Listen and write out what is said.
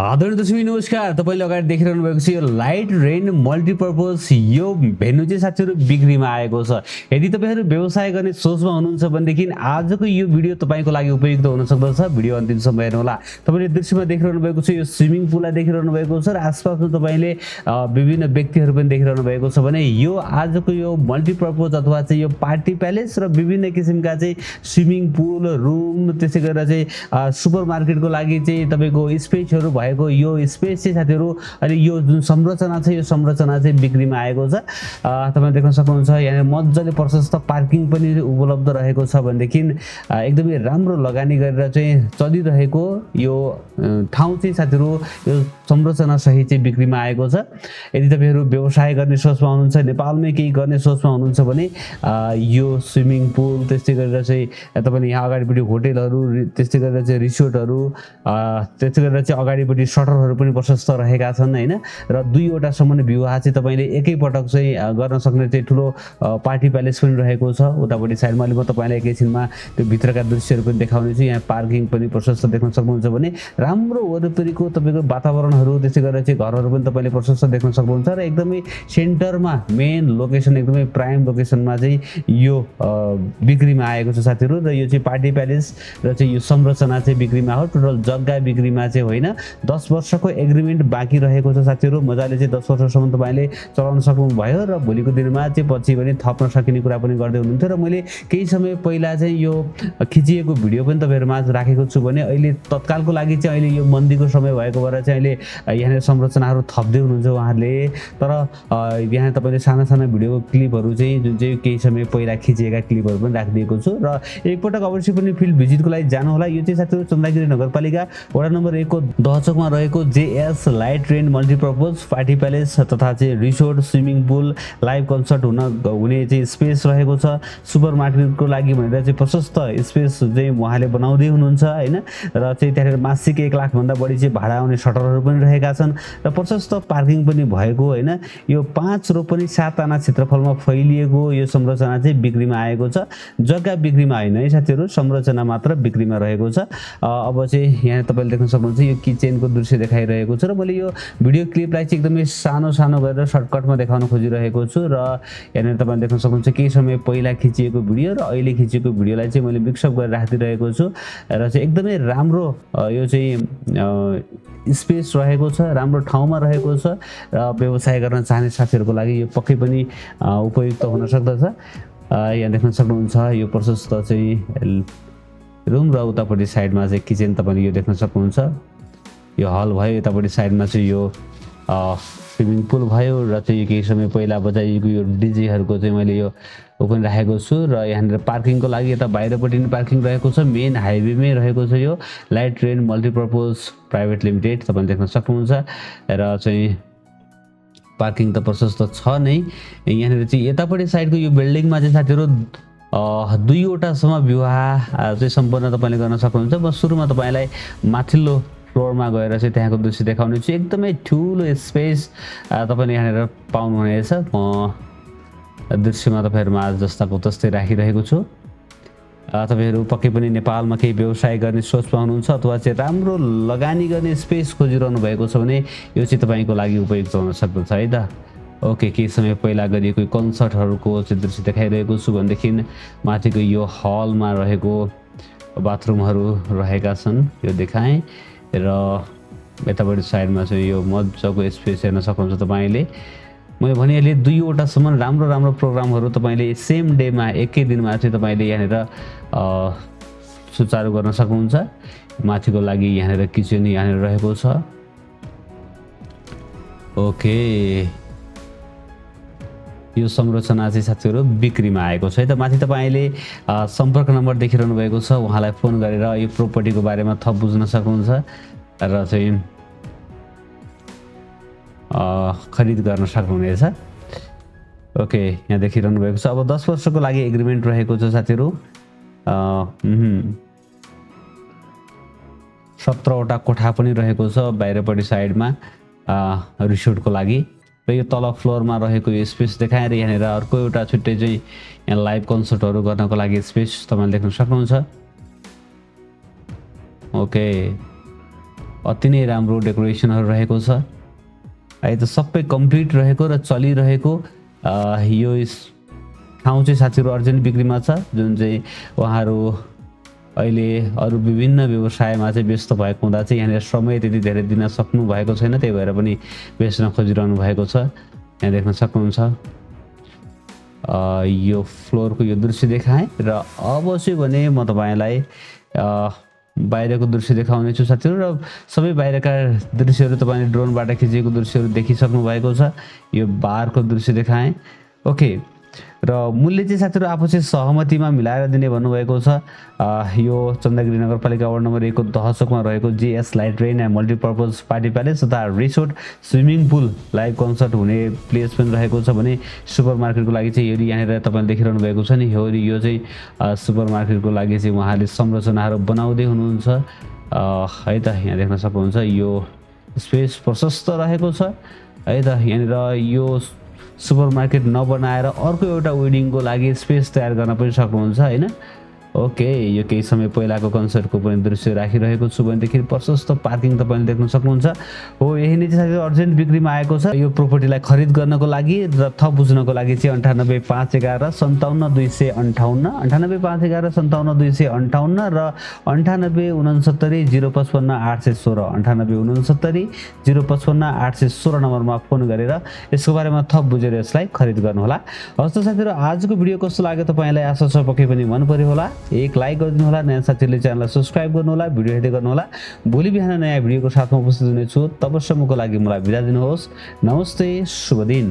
आदरणीय दर्शक नमस्कार। तपाईले अगाडि देखिरहनु भएको छ यो लाइट रेन मल्टिपर्पज यो भेन्यू चाहिँ साथीहरु बिक्रीमा आएको छ। यदि तपाईहरु व्यवसाय गर्ने सोचमा हुनुहुन्छ भनेदेखि आजको यो भिडियो तपाईको लागि उपयुक्त हुन सक्दछ। भिडियो अन्तिमसम्म हेर्नुहोला। तपाईले दृश्यमा देखिरहनु भएको छ यो स्विमिङ पुललाई देखिरहनु भएको छ र आसपासमा तपाईले विभिन्न व्यक्तिहरु पनि देखिरहनु भएको छ भने यो आजको यो मल्टिपर्पज अथवा चाहिँ यो पार्टी प्यालेस र विभिन्न किसिमका चाहिँ स्विमिङ पुल रुम त्यसै गरेर चाहिँ सुपरमार्केटको लागि चाहिँ तपाईको स्पेसहरु भएको यो स्पेस चाहिँ साथीहरु अहिले यो जुन संरचना छ यो संरचना चाहिँ बिक्रीमा आएको छ। तपाईले देख्न सक्नुहुन्छ यहाँ मज्जाले प्रशस्त पार्किङ पनि उपलब्ध रहेको छ भनेदेखि एकदमै राम्रो लगानी गरेर चाहिँ चलिरहेको यो ठाउँ चाहिँ साथीहरु यो संरचना सहित चाहिँ बिक्रीमा आएको छ। यदि तपाईहरु व्यवसाय गर्ने सोचमा हुनुहुन्छ नेपालमै केही गर्ने सोचमा हुनुहुन्छ भने यो स्विमिङ पुल त्यस्तै गरेर चाहिँ तपाईले यहाँ अगाडिपट्टि होटलहरु त्यस्तै गरेर चाहिँ रिसोर्टहरु त्यस्तै गरेर चाहिँ अगाडिपट्टि शटरहरु पनि प्रशस्त रहेका छन् हैन र दुईवटा सम्म विवाह चाहिँ तपाईले एकै पटक चाहिँ गर्न सक्ने चाहिँ ठुलो पार्टी प्यालेस पनि रहेको छ। उतापट्टि साइडमा म तपाईलाई एकैछिनमा त्यो भित्रका दृश्यहरु पनि देखाउने छु। यहाँ पार्किङ पनि प्रशस्त देख्न सक्नुहुन्छ भने राम्रो वरिपरिको तपाईको वातावरणहरु त्यसै गरेर चाहिँ घरहरु पनि तपाईले प्रशस्त देख्न सक्नुहुन्छ र एकदमै सेन्टरमा मेन लोकेसन एकदमै प्राइम लोकेसनमा चाहिँ यो बिक्रीमा आएको छ साथीहरु। र यो चाहिँ पार्टी प्यालेस र चाहिँ यो संरचना चाहिँ बिक्रीमा हो। टोटल जग्गा बिक्रीमा चाहिँ होइन। 10 वर्षको एग्रीमेन्ट बाँकी रहेको छ साथीहरु। मजाले चाहिँ 10 वर्षसम्म तपाईले चलाउन सक्नुभयो र भोलिको दिनमा चाहिँ पछि पनि थप्न सकिने कुरा पनि गर्दै हुनुहुन्थ्यो र मैले केही समय पहिला चाहिँ यो खिचिएको भिडियो पनि तपाईहरुमा राखेको छु भने अहिले तत्कालको लागि चाहिँ अहिले यो मन्दीको समय भएको भएर चाहिँ अहिले यहाँ संरचनाहरु थप्दै हुनुहुन्छ उहाँहरुले। तर यहाँ तपाईले साना साना भिडियोको क्लिपहरु चाहिँ जुन चाहिँ केही समय पहिला खिचिएका क्लिपहरु पनि राखिदिएको छु र एकपटक अवश्य पनि फिल्ड भिजिटको लागि जानु होला। यो चाहिँ साथीहरु चन्द्रगिरी नगरपालिका वडा नम्बर 1 को दहचोकमा रहेको JS light rain multipurpose party palace तथा चाहिँ resort swimming pool live concert हुने चाहिँ स्पेस रहेको छ। सुपरमार्केटको लागि भनेर चाहिँ प्रशस्त स्पेस चाहिँ उहाँले बनाउँदै हुनुहुन्छ हैन र चाहिँ त्यहाँ मासिक 1 लाख भन्दा बढी चाहिँ भाडा आउने शटरहरु पनि रहेका छन् र प्रशस्त पार्किङ पनि भएको हैन। यो 5 रोपनी 7 आना क्षेत्रफलमा फैलिएको यो संरचना चाहिँ बिक्रीमा आएको छ। जग्गा बिक्रीमा हैन है साथीहरु, संरचना मात्र बिक्रीमा रहेको छ। अब चाहिँ यहाँ तपाईले देख्न सक्नुहुन्छ यो किचनको दृश्य देखाइरहेको छु र मैले यो भिडियो क्लिपलाई चाहिँ एकदमै सानो सानो गरेर सर्टकटमा देखाउन खोजिरहेको छु र यहाँ तपाईले देख्न सक्नुहुन्छ केही समय पहिला खिचिएको भिडियो र अहिले खिचिएको भिडियोलाई चाहिँ मैले मिक्सअप गरेर राखिदिरहेको छु र चाहिँ एकदमै राम्रो यो चाहिँ स्पेस रहेको छ, राम्रो ठाउँमा रहेको छ र व्यवसाय गर्न चाहने साथीहरुको लागि यो पक्कै पनि उपयुक्त हुन सक्दछ। यहाँ देख्न सक्नुहुन्छ यो प्रशस्त चाहिँ रुम र उतापट्टि साइडमा चाहिँ किचन तपाईले यो देख्न सक्नुहुन्छ। यो हल भयो, यतापट्टि साइडमा चाहिँ यो स्विमिङ पुल भयो र चाहिँ केही समय पहिला बजाइएको यो डीजेहरुको चाहिँ मैले यो ओपन राखेको छु र यहाँ पार्किङको लागि यता बाहिरपट्टि पनि पार्किङ रहेको छ। मेन हाइवेमै रहेको छ यो light rain multipurpose private limited तपाईले देख्न सक्नुहुन्छ र चाहिँ पार्किङ त प्रशस्त छ नै। यहाँ चाहिँ यतापट्टि साइडको यो बिल्डिङमा चाहिँ साथीहरु दुईवटा सम्म विवाह चाहिँ सम्पन्न तपाईले गर्न सक्नुहुन्छ। म सुरुमा तपाईलाई माथिल्लो फ्लोरमा गएर चाहिँ त्यहाँको दृश्य देखाउने छु। एकदमै ठुलो स्पेस तपाईले यहाँनिर पाउनुहुनेछ। म दृश्यमा तपाईहरुमा आज जस्ताको तस्तै राखिरहेको छु। तपाईहरु पक्कै पनि नेपालमा केही व्यवसाय गर्ने सोचमा हुनुहुन्छ अथवा चाहिँ राम्रो लगानी गर्ने स्पेस खोजिरहनु भएको छ भने यो चाहिँ तपाईको लागि उपयुक्त हुन सक्दछ है त। ओके, केही समय पहिला गरिएको कन्सर्टहरुको चाहिँ दृश्य देखाइरहेको छु भनेदेखि माथिको यो हलमा रहेको बाथरुमहरु रहेका छन् यो देखाएँ र यतापट्टि साइडमा चाहिँ यो मजाको स्पेस हेर्न सक्नुहुन्छ तपाईले। मैले भनिहालेँ दुईवटा सम्म राम्रो राम्रो प्रोग्रामहरु तपाईले सेम डेमा एकै दिनमा चाहिँ तपाईले यहाँनिर सुचारु गर्न सक्नुहुन्छ। माथिको लागि यहाँनिर किचन यहाँनिर रहेको छ। ओके, यो संरचना चाहिँ साथीहरु बिक्रीमा आएको छ है त। माथि तपाईले सम्पर्क नम्बर देखिरहनु भएको छ, उहाँलाई फोन गरेर यो प्रोपर्टीको बारेमा थप बुझ्न सक्नुहुन्छ र चाहिँ खरिद गर्न सक्नुहुनेछ। ओके, यहाँ देखिरहनु भएको छ। अब 10 वर्षको लागि एग्रीमेन्ट रहेको छ साथीहरु। 17 वटा कोठा पनि रहेको छ बाहिरपट्टि साइडमा रिसोर्टको लागि र यो तल फ्लोरमा रहेको यो स्पेस देखाएर यहाँनिर अर्को एउटा छुट्टै चाहिँ यहाँ लाइभ कन्सर्टहरु गर्नको लागि स्पेस तपाईले देख्न सक्नुहुन्छ। ओके, अति नै राम्रो डेकोरेसनहरु रहेको छ है। त सबै कम्प्लिट रहेको र चलिरहेको यो ठाउँ चाहिँ साथीहरु अर्जेन्ट बिक्रीमा छ, जुन चाहिँ उहाँहरु अहिले अरु विभिन्न व्यवसायमा चाहिँ व्यस्त भएको हुँदा चाहिँ यहाँनिर समय त्यति धेरै दिन सक्नु भएको छैन, त्यही भएर पनि बेच्न खोजिरहनु भएको छ। यहाँ देख्न सक्नुहुन्छ यो फ्लोरको यो दृश्य देखाएँ र अब चाहिँ भने म तपाईलाई बाहिरको दृश्य देखाउने छु साथीहरु। र सबै बाहिरका दृश्यहरु तपाईले ड्रोनबाट खिचेको दृश्यहरु देखिसक्नु भएको छ। यो बारको दृश्य देखाएँ। ओके, र मूल्य चाहिँ साथीहरु आफू चाहिँ सहमतिमा मिलाएर दिने भन्नुभएको छ। यो चन्द्रगिरी नगरपालिका वार्ड नम्बर 1 को दहचोकमा रहेको JS light rain and multipurpose party palace तथा resort swimming pool live concert हुने प्लेस पनि रहेको छ भने सुपरमार्केटको लागि चाहिँ हेरी यहाँनिर तपाईले देखिरहनु भएको छ नि, हेरी यो चाहिँ सुपरमार्केटको लागि चाहिँ उहाँले संरचनाहरू बनाउँदै हुनुहुन्छ है त। यहाँ देख्न सक्नुहुन्छ यो स्पेस प्रशस्त रहेको छ है त। यहाँनिर यो सुपरमार्केट नबनाएर अर्को एउटा वेडिङको लागि स्पेस तयार गर्न पनि सक्नुहुन्छ हैन। ओके, यो केही समय पहिलाको कन्सर्टको पनि दृश्य राखिरहेको छु भनेदेखि प्रशस्त पार्किङ तपाईले देख्न सक्नुहुन्छ। हो, यही नै चाहिँ अर्जेन्ट बिक्रीमा आएको छ। यो प्रोपर्टीलाई खरिद गर्नको लागि र थप बुझ्नको लागि चाहिँ 98511 57258 98511 57258 र 9869 055 816 9869 055 816 नम्बरमा फोन गरेर यसको बारेमा थप बुझेर यसलाई खरिद गर्नुहोला। हस् त साथीहरु, आजको भिडियो कस्तो लाग्यो तपाईलाई आशा छ पक्कै पनि मन पर्यो होला। एक लाइक गरिदिनु होला, नयाँ साथीहरुले च्यानललाई सब्स्क्राइब गर्नु होला, भिडियो हेर्दै गर्नु होला। भोलि बिहान नयाँ भिडियोको साथमा उपस्थित हुनेछु। तबसम्मको लागि मलाई बिदा दिनुहोस्। नमस्ते, शुभ दिन।